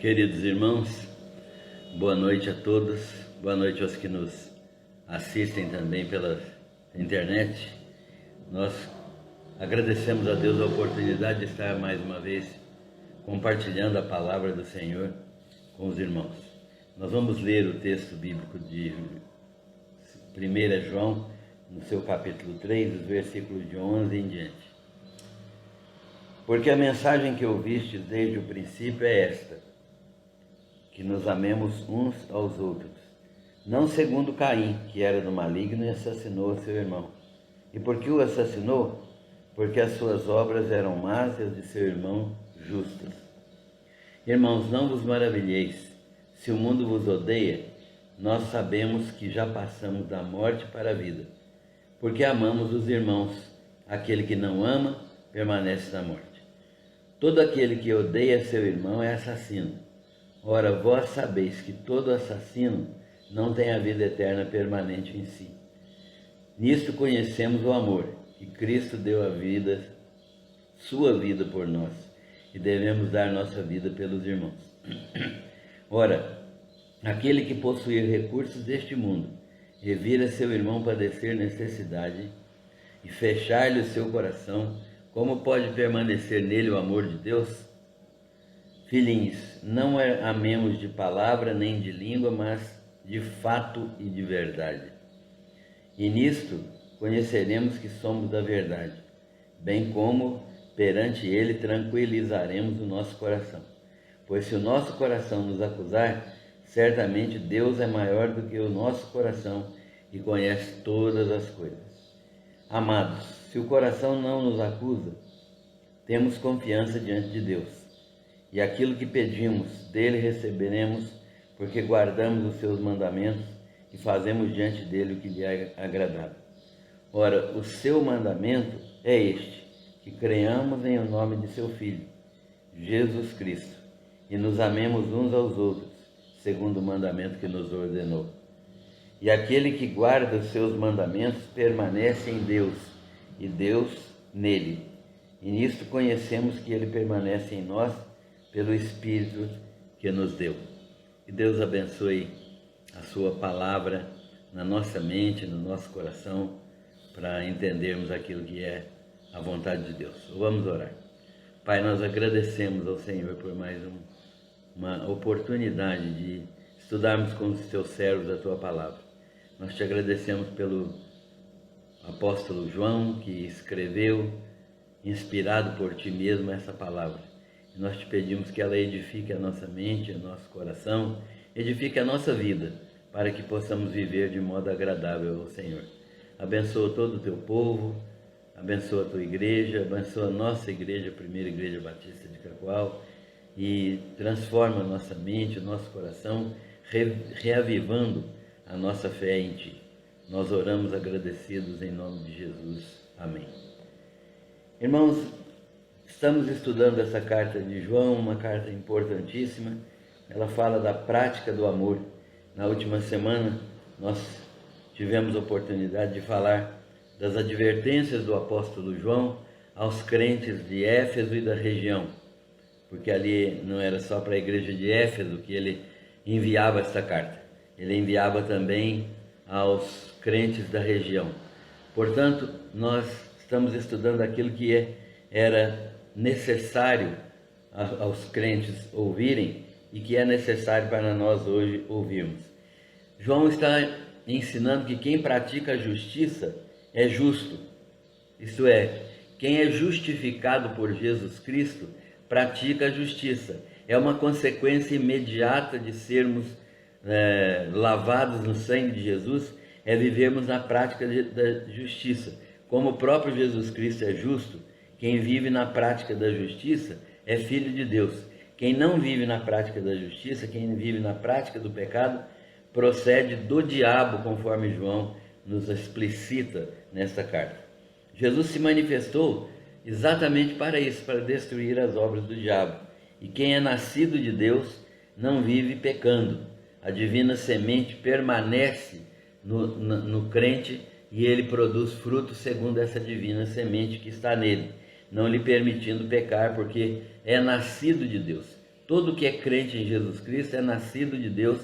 Queridos irmãos, boa noite a todos, boa noite aos que nos assistem também pela internet. Nós agradecemos a Deus a oportunidade de estar mais uma vez compartilhando a palavra do Senhor com os irmãos. Nós vamos ler o texto bíblico de 1 João, no seu capítulo 3, os versículos de 11 em diante. Porque a mensagem que ouvistes desde o princípio é esta: que nos amemos uns aos outros, não segundo Caim, que era do maligno e assassinou seu irmão. E por que o assassinou? Porque as suas obras eram más e as de seu irmão justas. Irmãos, não vos maravilheis, se o mundo vos odeia. Nós sabemos que já passamos da morte para a vida, porque amamos os irmãos. Aquele que não ama permanece na morte. Todo aquele que odeia seu irmão é assassino. Ora, vós sabeis que todo assassino não tem a vida eterna permanente em si. Nisto conhecemos o amor, que Cristo deu a vida, sua vida por nós, e devemos dar nossa vida pelos irmãos. Ora, aquele que possuir recursos deste mundo, e vira seu irmão padecer necessidade, e fechar-lhe o seu coração, como pode permanecer nele o amor de Deus? Filhinhos, não amemos de palavra nem de língua, mas de fato e de verdade. E nisto conheceremos que somos da verdade, bem como perante ele tranquilizaremos o nosso coração. Pois se o nosso coração nos acusar, certamente Deus é maior do que o nosso coração e conhece todas as coisas. Amados, se o coração não nos acusa, temos confiança diante de Deus. E aquilo que pedimos dele receberemos, porque guardamos os seus mandamentos e fazemos diante dele o que lhe é agradável. Ora, o seu mandamento é este: que creiamos em o nome de seu Filho, Jesus Cristo, e nos amemos uns aos outros, segundo o mandamento que nos ordenou. E aquele que guarda os seus mandamentos permanece em Deus, e Deus nele. E nisto conhecemos que ele permanece em nós, pelo Espírito que nos deu. Que Deus abençoe a sua palavra na nossa mente, no nosso coração, para entendermos aquilo que é a vontade de Deus. Vamos orar. Pai, nós agradecemos ao Senhor por mais uma oportunidade de estudarmos com os teus servos a tua palavra. Nós te agradecemos pelo apóstolo João, que escreveu, inspirado por ti mesmo, essa palavra. Nós te pedimos que ela edifique a nossa mente, o nosso coração, edifique a nossa vida, para que possamos viver de modo agradável ao Senhor. Abençoa todo o teu povo, abençoa a tua igreja, abençoa a nossa igreja, a primeira igreja batista de Cacoal, e transforma a nossa mente, o nosso coração, reavivando a nossa fé em ti. Nós oramos agradecidos em nome de Jesus. Amém. Irmãos, estamos estudando essa carta de João, uma carta importantíssima. Ela fala da prática do amor. Na última semana, nós tivemos a oportunidade de falar das advertências do apóstolo João aos crentes de Éfeso e da região, porque ali não era só para a igreja de Éfeso que ele enviava esta carta. Ele enviava também aos crentes da região. Portanto, nós estamos estudando aquilo que era necessário aos crentes ouvirem e que é necessário para nós hoje ouvirmos. João está ensinando que quem pratica a justiça é justo, isto é, quem é justificado por Jesus Cristo pratica a justiça. É uma consequência imediata de sermos lavados no sangue de Jesus, é vivermos na prática da justiça. Como o próprio Jesus Cristo é justo, quem vive na prática da justiça é filho de Deus. Quem não vive na prática da justiça, quem vive na prática do pecado, procede do diabo, conforme João nos explicita nesta carta. Jesus se manifestou exatamente para isso, para destruir as obras do diabo. E quem é nascido de Deus não vive pecando. A divina semente permanece no crente e ele produz fruto segundo essa divina semente que está nele, não lhe permitindo pecar, porque é nascido de Deus. Todo que é crente em Jesus Cristo é nascido de Deus,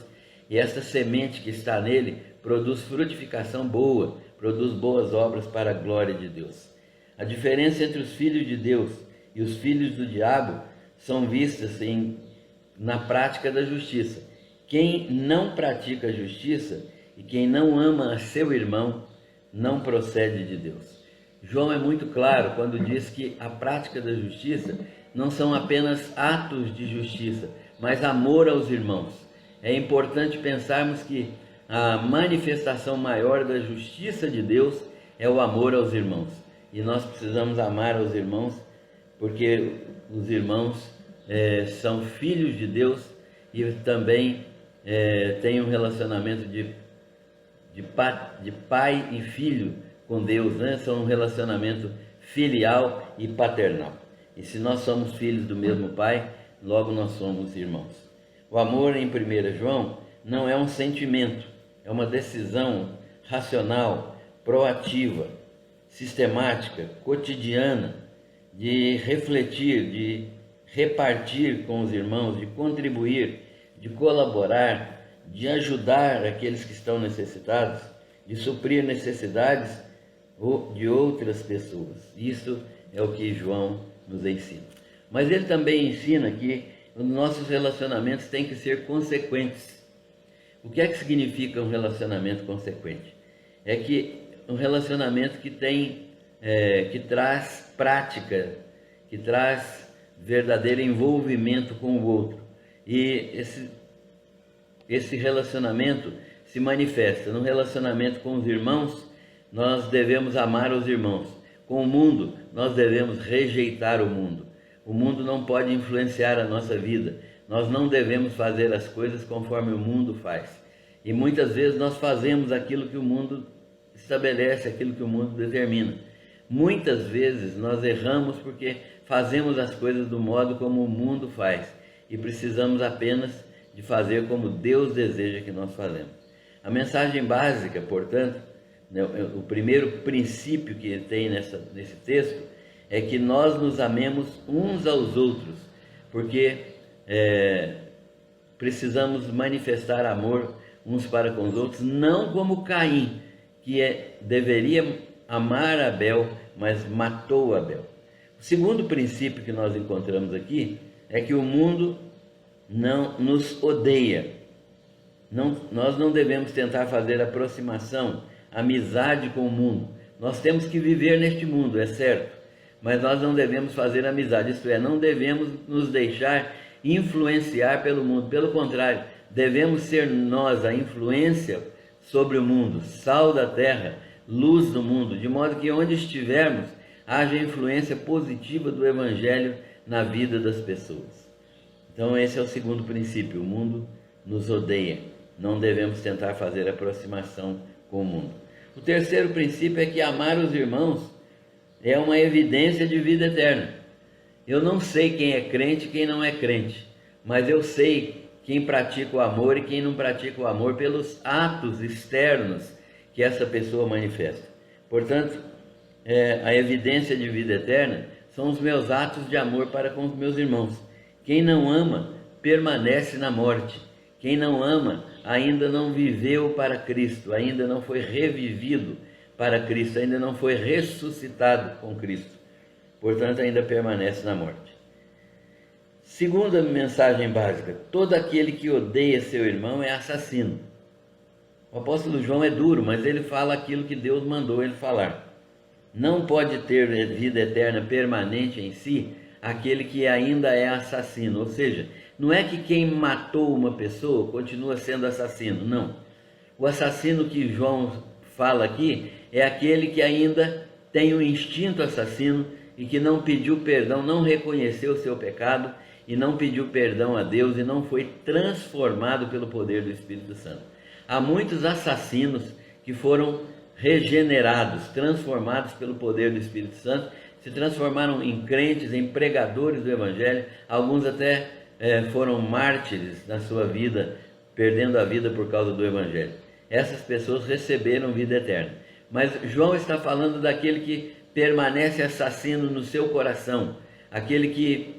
e essa semente que está nele produz frutificação boa, produz boas obras para a glória de Deus. A diferença entre os filhos de Deus e os filhos do diabo são vistas na prática da justiça. Quem não pratica a justiça e quem não ama a seu irmão não procede de Deus. João é muito claro quando diz que a prática da justiça não são apenas atos de justiça, mas amor aos irmãos. É importante pensarmos que a manifestação maior da justiça de Deus é o amor aos irmãos. E nós precisamos amar aos irmãos, porque os irmãos são filhos de Deus e também têm um relacionamento de pai e filho com Deus, né? São um relacionamento filial e paternal. E se nós somos filhos do mesmo pai, logo nós somos irmãos. O amor, em 1 João, não é um sentimento, é uma decisão racional, proativa, sistemática, cotidiana, de refletir, de repartir com os irmãos, de contribuir, de colaborar, de ajudar aqueles que estão necessitados, de suprir necessidades de outras pessoas. Isso é o que João nos ensina. Mas ele também ensina que os nossos relacionamentos têm que ser consequentes. O que é que significa um relacionamento consequente? É que um relacionamento que traz prática, que traz verdadeiro envolvimento com o outro. E esse relacionamento se manifesta no relacionamento com os irmãos. Nós devemos amar os irmãos. Com o mundo, nós devemos rejeitar o mundo. O mundo não pode influenciar a nossa vida. Nós não devemos fazer as coisas conforme o mundo faz. E muitas vezes nós fazemos aquilo que o mundo estabelece, aquilo que o mundo determina. Muitas vezes nós erramos porque fazemos as coisas do modo como o mundo faz. E precisamos apenas de fazer como Deus deseja que nós façamos. A mensagem básica, portanto, o primeiro princípio que tem nesse texto é que nós nos amemos uns aos outros, porque precisamos manifestar amor uns para com os outros, não como Caim, que deveria amar Abel, mas matou Abel. O segundo princípio que nós encontramos aqui é que o mundo não nos odeia. Nós não devemos tentar fazer aproximação, amizade com o mundo. Nós temos que viver neste mundo, é certo, mas nós não devemos fazer amizade, isto é, não devemos nos deixar influenciar pelo mundo. Pelo contrário, devemos ser nós a influência sobre o mundo, sal da terra, luz do mundo, de modo que onde estivermos, haja influência positiva do Evangelho na vida das pessoas. Então esse é o segundo princípio: o mundo nos odeia, não devemos tentar fazer aproximação com o mundo. O terceiro princípio é que amar os irmãos é uma evidência de vida eterna. Eu não sei quem é crente e quem não é crente, mas eu sei quem pratica o amor e quem não pratica o amor pelos atos externos que essa pessoa manifesta. Portanto, a evidência de vida eterna são os meus atos de amor para com os meus irmãos. Quem não ama permanece na morte. Quem não ama ainda não viveu para Cristo, ainda não foi revivido para Cristo, ainda não foi ressuscitado com Cristo. Portanto, ainda permanece na morte. Segunda mensagem básica: todo aquele que odeia seu irmão é assassino. O apóstolo João é duro, mas ele fala aquilo que Deus mandou ele falar. Não pode ter vida eterna permanente em si aquele que ainda é assassino. Ou seja, não é que quem matou uma pessoa continua sendo assassino, não. O assassino que João fala aqui é aquele que ainda tem o instinto assassino e que não pediu perdão, não reconheceu o seu pecado e não pediu perdão a Deus e não foi transformado pelo poder do Espírito Santo. Há muitos assassinos que foram regenerados, transformados pelo poder do Espírito Santo, se transformaram em crentes, em pregadores do Evangelho. Alguns até foram mártires na sua vida, perdendo a vida por causa do Evangelho. Essas pessoas receberam vida eterna. Mas João está falando daquele que permanece assassino no seu coração, aquele que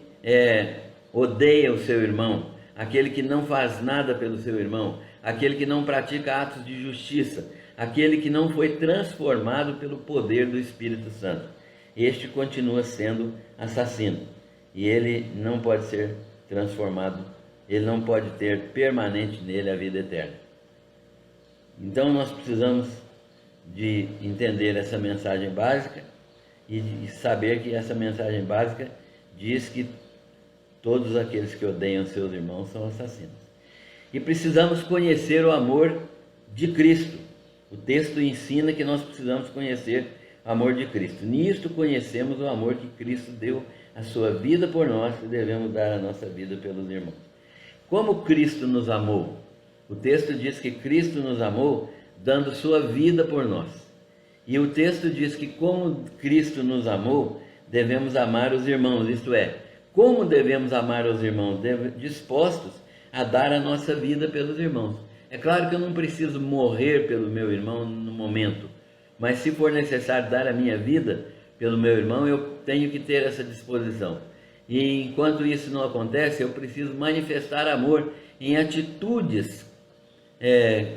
odeia o seu irmão, aquele que não faz nada pelo seu irmão, aquele que não pratica atos de justiça, aquele que não foi transformado pelo poder do Espírito Santo, este continua sendo assassino e ele não pode ser transformado, ele não pode ter permanente nele a vida eterna. Então nós precisamos de entender essa mensagem básica e de saber que essa mensagem básica diz que todos aqueles que odeiam seus irmãos são assassinos. E precisamos conhecer o amor de Cristo. O texto ensina que nós precisamos conhecer o amor de Cristo. Nisto conhecemos o amor que Cristo deu a sua vida por nós e devemos dar a nossa vida pelos irmãos. Como Cristo nos amou? O texto diz que Cristo nos amou dando sua vida por nós. E o texto diz que como Cristo nos amou, devemos amar os irmãos, isto é, como devemos amar os irmãos? Dispostos a dar a nossa vida pelos irmãos. É claro que eu não preciso morrer pelo meu irmão no momento, mas se for necessário dar a minha vida pelo meu irmão, eu tenho que ter essa disposição. E enquanto isso não acontece, eu preciso manifestar amor em atitudes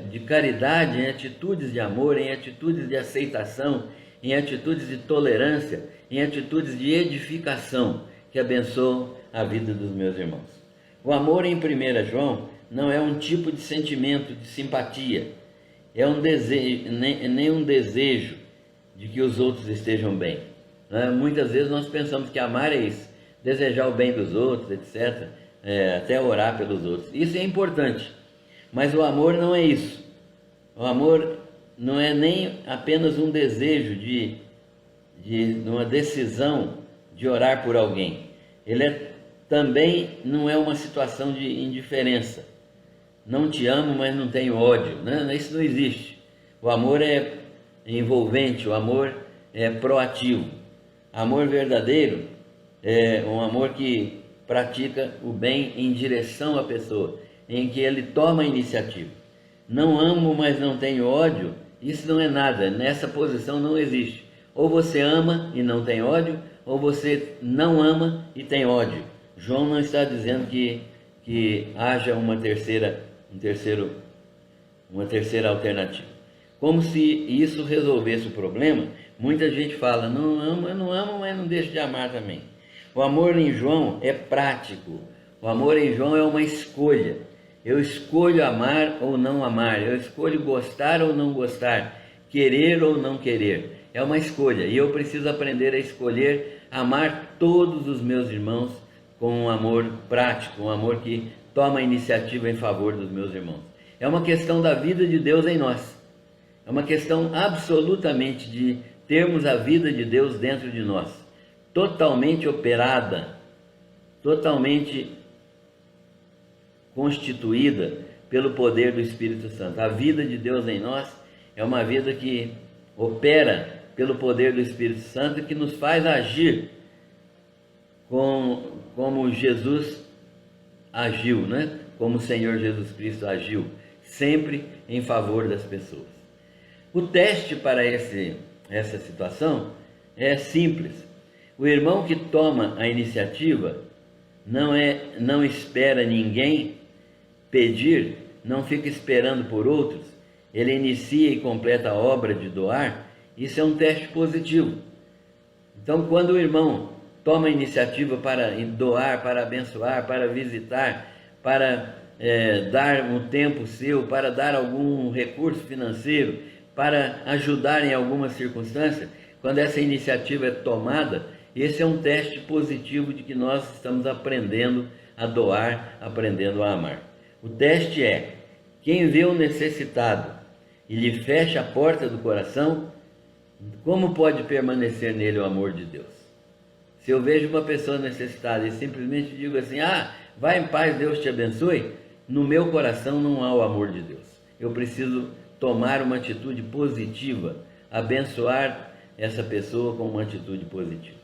de caridade, em atitudes de amor, em atitudes de aceitação, em atitudes de tolerância, em atitudes de edificação, que abençoam a vida dos meus irmãos. O amor em 1 João não é um tipo de sentimento de simpatia, é um desejo, nem um desejo de que os outros estejam bem. Muitas vezes nós pensamos que amar é isso, desejar o bem dos outros, etc., até orar pelos outros. Isso é importante, mas o amor não é isso. O amor não é nem apenas um desejo de uma decisão de orar por alguém. Ele também não é uma situação de indiferença. Não te amo, mas não tenho ódio. Isso não existe. O amor é envolvente, o amor é proativo. Amor verdadeiro é um amor que pratica o bem em direção à pessoa, em que ele toma a iniciativa. Não amo, mas não tenho ódio, isso não é nada, nessa posição não existe. Ou você ama e não tem ódio, ou você não ama e tem ódio. João não está dizendo que haja uma terceira alternativa. Como se isso resolvesse o problema. Muita gente fala, eu não amo, mas não deixo de amar também. O amor em João é prático. O amor em João é uma escolha. Eu escolho amar ou não amar. Eu escolho gostar ou não gostar. Querer ou não querer. É uma escolha. E eu preciso aprender a escolher amar todos os meus irmãos com um amor prático, um amor que toma a iniciativa em favor dos meus irmãos. É uma questão da vida de Deus em nós. É uma questão absolutamente de termos a vida de Deus dentro de nós, totalmente operada, totalmente constituída pelo poder do Espírito Santo. A vida de Deus em nós é uma vida que opera pelo poder do Espírito Santo, que nos faz agir como Jesus agiu, como o Senhor Jesus Cristo agiu, sempre em favor das pessoas. O teste para essa situação é simples. O irmão que toma a iniciativa não espera ninguém pedir, não fica esperando por outros, ele inicia e completa a obra de doar. Isso é um teste positivo. Então, quando o irmão toma a iniciativa para doar, para abençoar, para visitar, para dar um tempo seu, para dar algum recurso financeiro, para ajudar em alguma circunstância, quando essa iniciativa é tomada, esse é um teste positivo de que nós estamos aprendendo a doar, aprendendo a amar. O teste é, quem vê o necessitado e lhe fecha a porta do coração, como pode permanecer nele o amor de Deus? Se eu vejo uma pessoa necessitada e simplesmente digo assim, vai em paz, Deus te abençoe, no meu coração não há o amor de Deus. Eu preciso tomar uma atitude positiva, abençoar essa pessoa com uma atitude positiva.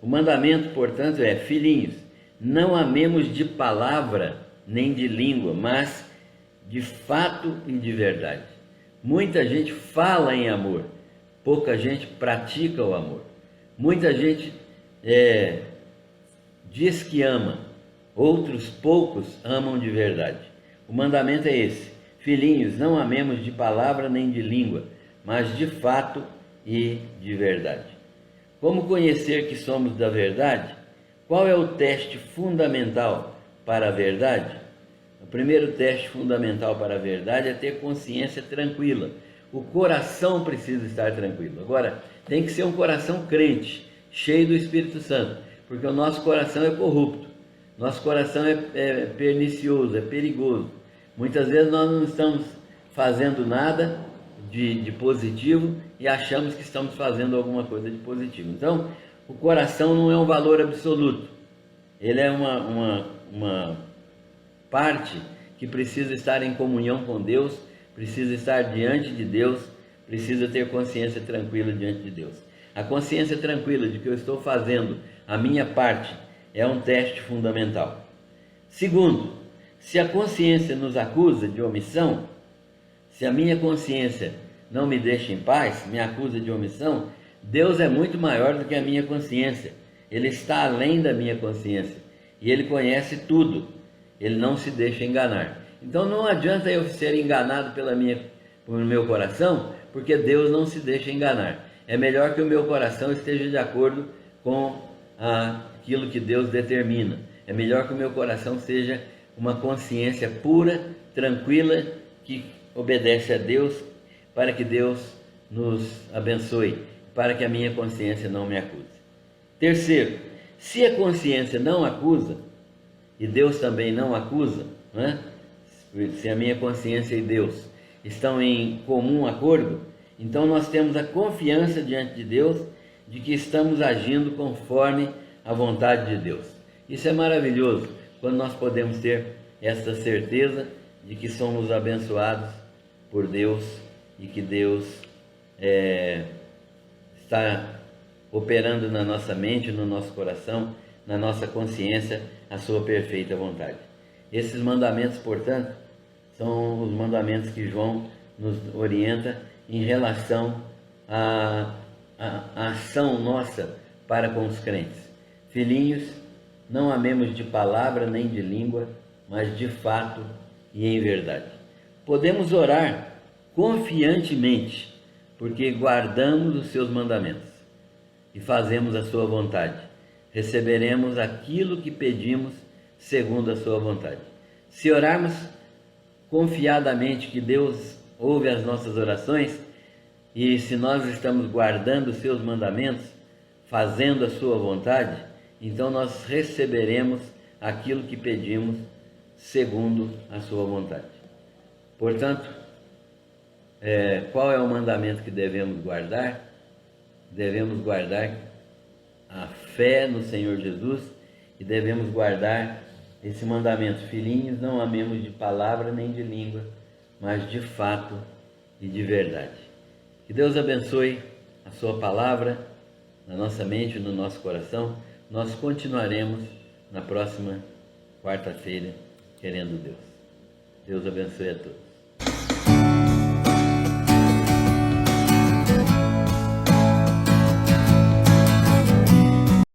O mandamento, portanto, é, filhinhos, não amemos de palavra nem de língua, mas de fato e de verdade. Muita gente fala em amor, pouca gente pratica o amor. Muita gente diz que ama, outros poucos amam de verdade. O mandamento é esse: filhinhos, não amemos de palavra nem de língua, mas de fato e de verdade. Como conhecer que somos da verdade? Qual é o teste fundamental para a verdade? O primeiro teste fundamental para a verdade é ter consciência tranquila. O coração precisa estar tranquilo. Agora, tem que ser um coração crente, cheio do Espírito Santo, porque o nosso coração é corrupto, nosso coração é pernicioso, é perigoso. Muitas vezes nós não estamos fazendo nada de positivo e achamos que estamos fazendo alguma coisa de positivo. Então, o coração não é um valor absoluto, ele é uma parte que precisa estar em comunhão com Deus, precisa estar diante de Deus, precisa ter consciência tranquila diante de Deus. A consciência tranquila de que eu estou fazendo a minha parte é um teste fundamental. Segundo, se a consciência nos acusa de omissão, se a minha consciência não me deixa em paz, me acusa de omissão, Deus é muito maior do que a minha consciência. Ele está além da minha consciência e Ele conhece tudo. Ele não se deixa enganar. Então não adianta eu ser enganado pelo meu coração, porque Deus não se deixa enganar. É melhor que o meu coração esteja de acordo com aquilo que Deus determina. É melhor que o meu coração seja uma consciência pura, tranquila, que obedece a Deus, para que Deus nos abençoe, para que a minha consciência não me acuse. Terceiro, se a consciência não acusa, e Deus também não acusa, né? Se a minha consciência e Deus estão em comum acordo, então nós temos a confiança diante de Deus de que estamos agindo conforme a vontade de Deus. Isso é maravilhoso, quando nós podemos ter essa certeza de que somos abençoados por Deus e que Deus está operando na nossa mente, no nosso coração, na nossa consciência, a sua perfeita vontade. Esses mandamentos, portanto, são os mandamentos que João nos orienta em relação à ação nossa para com os crentes. Filhinhos, não amemos de palavra nem de língua, mas de fato e em verdade. Podemos orar confiantemente, porque guardamos os seus mandamentos e fazemos a sua vontade. Receberemos aquilo que pedimos segundo a sua vontade. Se orarmos confiadamente que Deus ouve as nossas orações, e se nós estamos guardando os seus mandamentos, fazendo a sua vontade, então nós receberemos aquilo que pedimos segundo a sua vontade. Portanto, qual é o mandamento que devemos guardar? Devemos guardar a fé no Senhor Jesus e devemos guardar esse mandamento: filhinhos, não amemos de palavra nem de língua, mas de fato e de verdade. Que Deus abençoe a sua palavra na nossa mente e no nosso coração. Nós continuaremos na próxima quarta-feira, querendo Deus. Deus abençoe a todos.